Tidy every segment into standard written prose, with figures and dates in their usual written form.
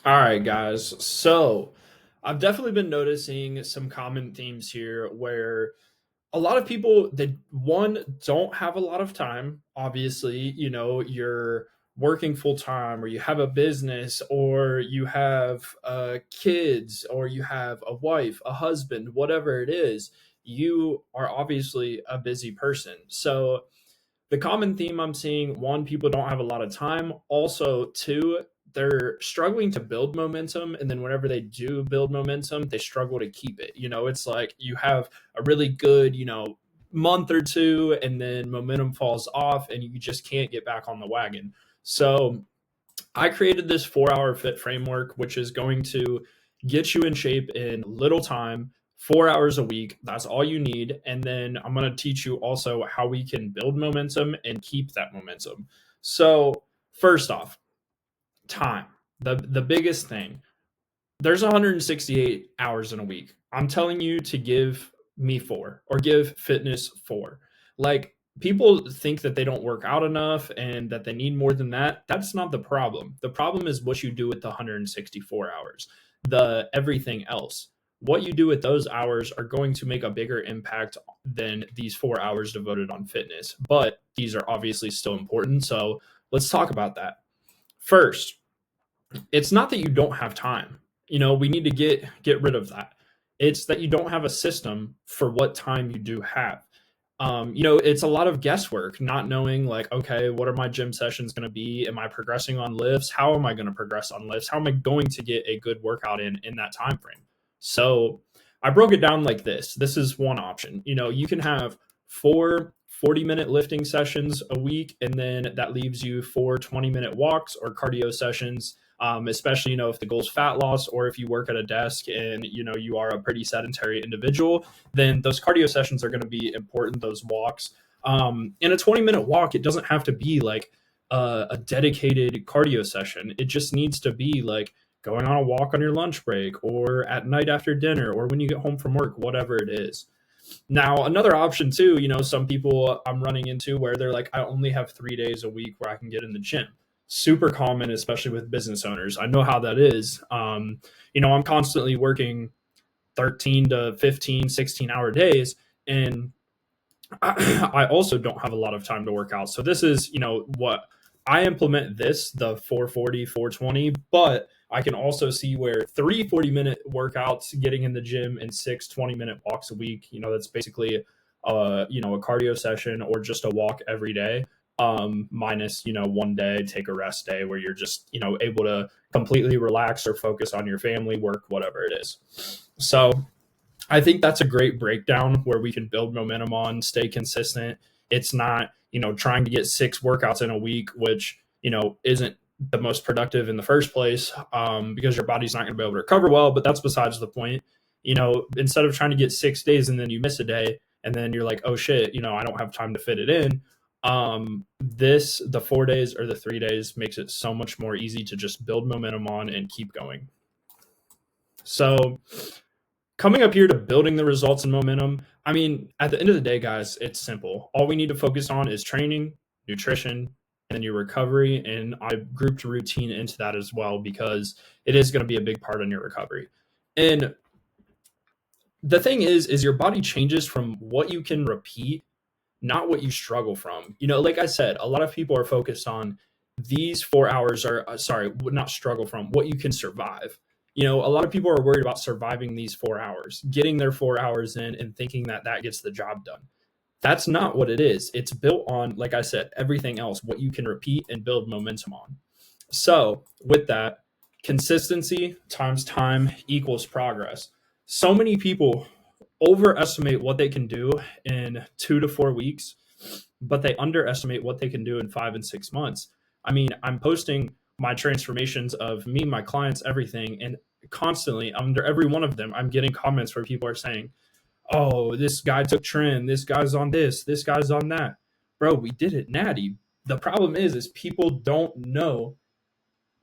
All right, guys. So I've definitely been noticing some common themes here where a lot of people that one don't have a lot of time. Obviously, you're working full time or you have a business or you have kids or you have a wife, a husband, whatever it is. You are obviously a busy person. So the common theme I'm seeing, one, people don't have a lot of time. Also, two, they're struggling to build momentum. And then whenever they do build momentum, they struggle to keep it. It's like you have a really good, month or two, and then momentum falls off and you just can't get back on the wagon. So I created this 4 hour fit framework, which is going to get you in shape in little time, 4 hours a week. That's all you need. And then I'm going to teach you also how we can build momentum and keep that momentum. So, first off, time. The biggest thing. There's 168 hours in a week. I'm telling you to give me four or give fitness four. Like, people think that they don't work out enough and that they need more than that. That's not the problem. The problem is what you do with the 164 hours, the everything else. What you do with those hours are going to make a bigger impact than these 4 hours devoted on fitness. But these are obviously still important. So let's talk about that. First, it's not that you don't have time. We need to get rid of that. It's that you don't have a system for what time you do have. It's a lot of guesswork, not knowing, like, okay, what are my gym sessions going to be? Am I progressing on lifts? How am I going to progress on lifts? How am I going to get a good workout in that time frame? So I broke it down like this. This is one option. You can have four 40-minute lifting sessions a week, and then that leaves you four 20-minute walks or cardio sessions. Especially, if the goal is fat loss, or if you work at a desk and you are a pretty sedentary individual, then those cardio sessions are going to be important, those walks. In a 20-minute walk, it doesn't have to be like a dedicated cardio session. It just needs to be like going on a walk on your lunch break or at night after dinner or when you get home from work, whatever it is. Now, another option too, some people I'm running into where they're like, I only have 3 days a week where I can get in the gym. Super common, especially with business owners. I know how that is. I'm constantly working 13 to 15, 16-hour days, and I also don't have a lot of time to work out. So this is, what I implement this, the 440, 420, but I can also see where 3 40-minute workouts getting in the gym and six 20-minute walks a week, that's basically, a cardio session or just a walk every day, minus, one day, take a rest day where you're just, able to completely relax or focus on your family, work, whatever it is. So I think that's a great breakdown where we can build momentum on, stay consistent. It's not, trying to get six workouts in a week, which, isn't the most productive in the first place, because your body's not going to be able to recover well. But that's besides the point. Instead of trying to get 6 days and then you miss a day and then you're like, oh shit, I don't have time to fit it in. The 4 days or the 3 days makes it so much more easy to just build momentum on and keep going. So, coming up here to building the results and momentum, I mean, at the end of the day, guys, it's simple. All we need to focus on is training, nutrition, and then your recovery. And I grouped routine into that as well because it is going to be a big part in your recovery. And the thing is your body changes from what you can repeat, not what you struggle from. Like I said, a lot of people are focused on these 4 hours are, sorry, not struggle from, what you can survive. A lot of people are worried about surviving these 4 hours, getting their 4 hours in and thinking that that gets the job done. That's not what it is. It's built on, like I said, everything else, what you can repeat and build momentum on. So, with that, consistency times time equals progress. So many people overestimate what they can do in 2 to 4 weeks, but they underestimate what they can do in 5 and 6 months. I mean, I'm posting my transformations of me, my clients, everything, and constantly under every one of them, I'm getting comments where people are saying, oh, this guy took trend, this guy's on this guy's on that. Bro, we did it natty. The problem is people don't know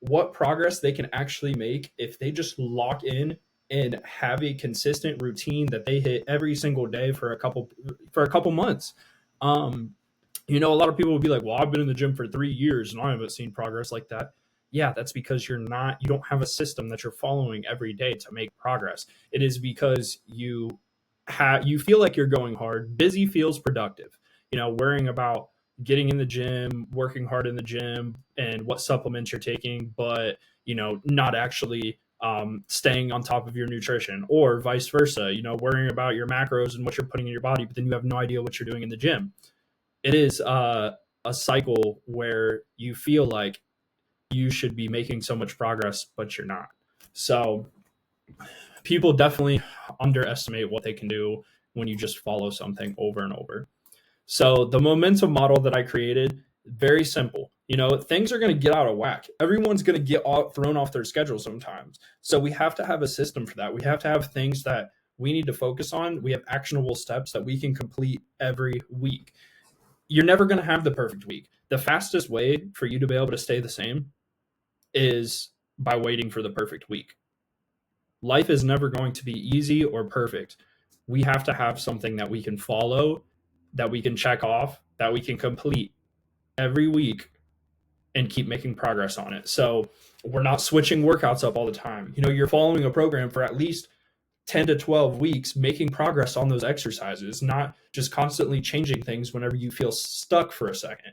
what progress they can actually make if they just lock in and have a consistent routine that they hit every single day for a couple months. A lot of people will be like, well, I've been in the gym for 3 years and I haven't seen progress like that. Yeah, that's because you don't have a system that you're following every day to make progress. It is because you feel like you're going hard. Busy feels productive. Worrying about getting in the gym, working hard in the gym, and what supplements you're taking, but not actually staying on top of your nutrition, or vice versa. Worrying about your macros and what you're putting in your body, but then you have no idea what you're doing in the gym. It is a cycle where you feel like you should be making so much progress, but you're not. So people definitely underestimate what they can do when you just follow something over and over. So the momentum model that I created, very simple. Things are going to get out of whack. Everyone's going to get thrown off their schedule sometimes. So we have to have a system for that. We have to have things that we need to focus on. We have actionable steps that we can complete every week. You're never going to have the perfect week. The fastest way for you to be able to stay the same is by waiting for the perfect week. Life is never going to be easy or perfect. We have to have something that we can follow, that we can check off, that we can complete every week and keep making progress on it. So we're not switching workouts up all the time. You're following a program for at least 10 to 12 weeks, making progress on those exercises, not just constantly changing things whenever you feel stuck for a second.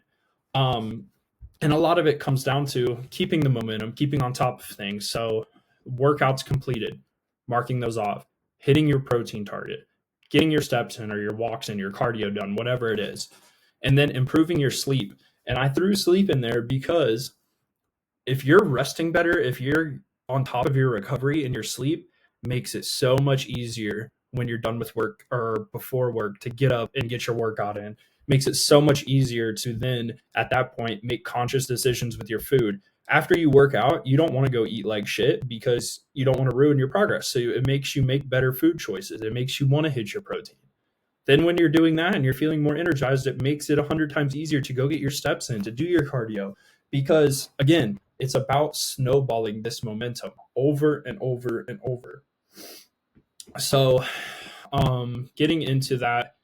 And a lot of it comes down to keeping the momentum, keeping on top of things. So workouts completed, marking those off, hitting your protein target, getting your steps in or your walks in, your cardio done, whatever it is, and then improving your sleep. And I threw sleep in there because if you're resting better, if you're on top of your recovery and your sleep, makes it so much easier when you're done with work or before work to get up and get your workout in. Makes it so much easier to then at that point make conscious decisions with your food. After you work out, you don't want to go eat like shit because you don't want to ruin your progress. So it makes you make better food choices. It makes you want to hit your protein. Then when you're doing that and you're feeling more energized, it makes it 100 times easier to go get your steps in, to do your cardio. Because again, it's about snowballing this momentum over and over and over. So getting into that,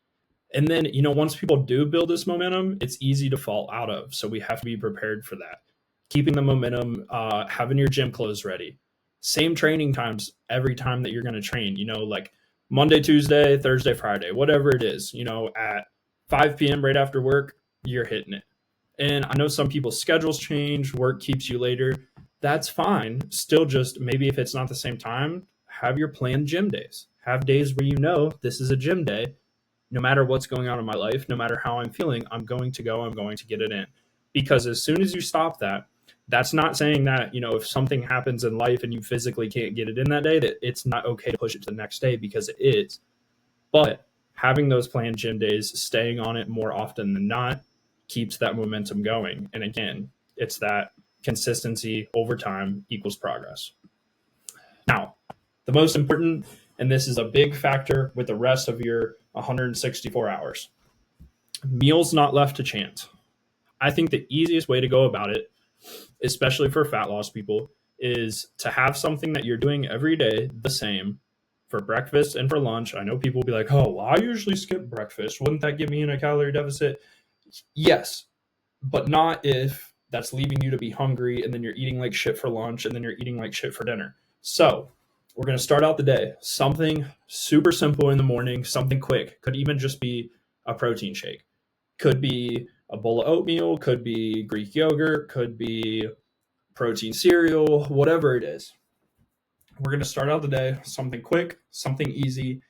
and then once people do build this momentum, it's easy to fall out of. So we have to be prepared for that. Keeping the momentum, having your gym clothes ready, same training times every time that you're going to train, like Monday, Tuesday, Thursday, Friday, whatever it is, at 5 p.m. right after work, you're hitting it. And I know some people's schedules change, work keeps you later. That's fine. Still, just maybe if it's not the same time, have your planned gym days. Have days where this is a gym day. No matter what's going on in my life, no matter how I'm feeling, I'm going to go, I'm going to get it in. Because as soon as you stop that, that's not saying that, if something happens in life and you physically can't get it in that day, that it's not okay to push it to the next day, because it is. But having those planned gym days, staying on it more often than not, keeps that momentum going. And again, it's that consistency over time equals progress. Now, the most important, and this is a big factor with the rest of your 164 hours, meals not left to chance. I think the easiest way to go about it, especially for fat loss people, is to have something that you're doing every day the same for breakfast and for lunch. I know people will be like, oh, well, I usually skip breakfast. Wouldn't that get me in a calorie deficit? Yes, but not if that's leaving you to be hungry and then you're eating like shit for lunch and then you're eating like shit for dinner. So we're going to start out the day. Something super simple in the morning, something quick. Could even just be a protein shake. Could be a bowl of oatmeal, could be Greek yogurt, could be protein cereal, whatever it is. We're going to start out the day, something quick, something easy.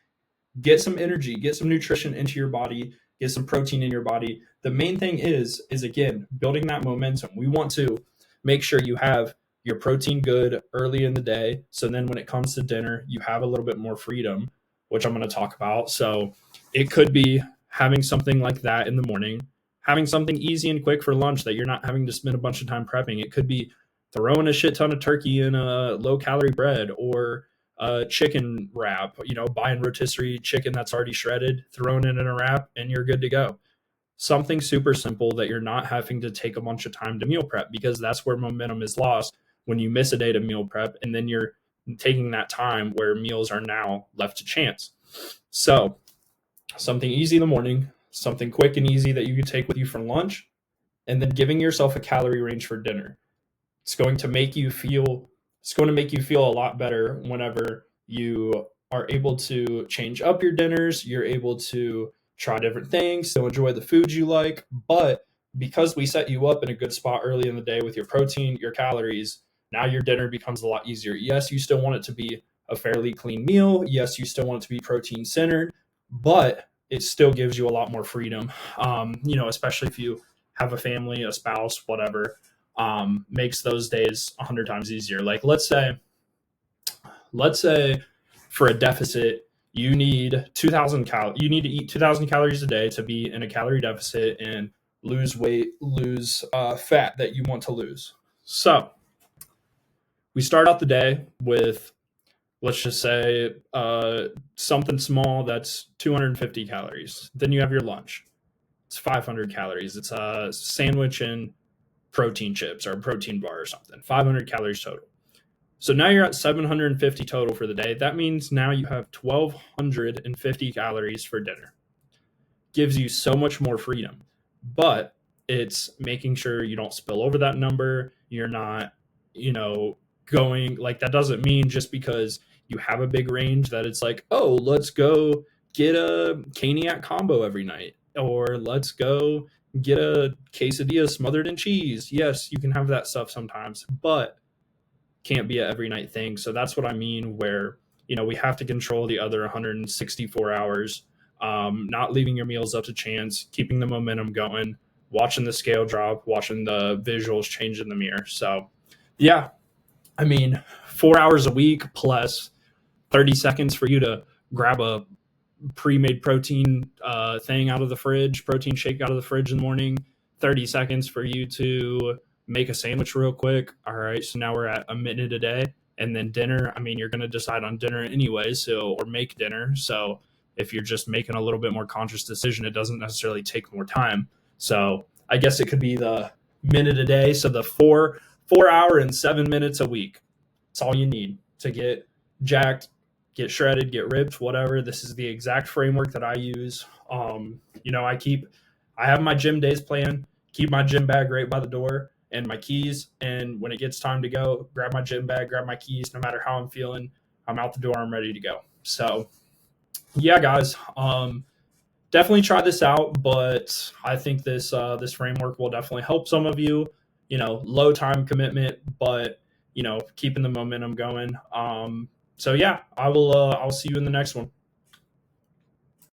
Get some energy, get some nutrition into your body, get some protein in your body. The main thing is again, building that momentum. We want to make sure you have your protein good early in the day. So then when it comes to dinner, you have a little bit more freedom, which I'm going to talk about. So it could be having something like that in the morning, having something easy and quick for lunch that you're not having to spend a bunch of time prepping. It could be throwing a shit ton of turkey in a low calorie bread, or a chicken wrap, buying rotisserie chicken that's already shredded, throwing it in a wrap, and you're good to go. Something super simple that you're not having to take a bunch of time to meal prep, because that's where momentum is lost when you miss a day to meal prep, and then you're taking that time where meals are now left to chance. So something easy in the morning, something quick and easy that you can take with you for lunch, and then giving yourself a calorie range for dinner. It's going to make you feel a lot better whenever you are able to change up your dinners, you're able to try different things, so enjoy the foods you like, but because we set you up in a good spot early in the day with your protein, your calories, now your dinner becomes a lot easier. Yes, you still want it to be a fairly clean meal. Yes, you still want it to be protein centered, but it still gives you a lot more freedom. Especially if you have a family, a spouse, whatever, makes those days 100 times easier. Like let's say for a deficit, you need 2,000 You need to eat 2,000 calories a day to be in a calorie deficit and lose weight, lose fat that you want to lose. So we start out the day with, let's just say, something small that's 250 calories. Then you have your lunch. It's 500 calories. It's a sandwich and protein chips or a protein bar or something. 500 calories total. So now you're at 750 total for the day. That means now you have 1,250 calories for dinner. Gives you so much more freedom, but it's making sure you don't spill over that number. You're not, going like that. Doesn't mean just because you have a big range that it's like, oh, let's go get a Caniac combo every night, or let's go get a quesadilla smothered in cheese. Yes, you can have that stuff sometimes, but can't be a every night thing. So that's what I mean, where, we have to control the other 164 hours, not leaving your meals up to chance, keeping the momentum going, watching the scale drop, watching the visuals change in the mirror. So, yeah, I mean, 4 hours a week plus 30 seconds for you to grab a pre-made protein thing out of the fridge, protein shake out of the fridge in the morning, 30 seconds for you to make a sandwich real quick. All right, so now we're at a minute a day. And then dinner, I mean, you're going to decide on dinner anyway, or make dinner. So if you're just making a little bit more conscious decision, it doesn't necessarily take more time. So I guess it could be the minute a day. So the 4 hour and 7 minutes a week. It's all you need to get jacked, get shredded, get ripped, whatever. This is the exact framework that I use. I have my gym days planned, keep my gym bag right by the door and my keys. And when it gets time to go, grab my gym bag, grab my keys, no matter how I'm feeling, I'm out the door, I'm ready to go. So yeah, guys, definitely try this out, but I think this framework will definitely help some of you. Low time commitment, but keeping the momentum going. So yeah, I'll see you in the next one.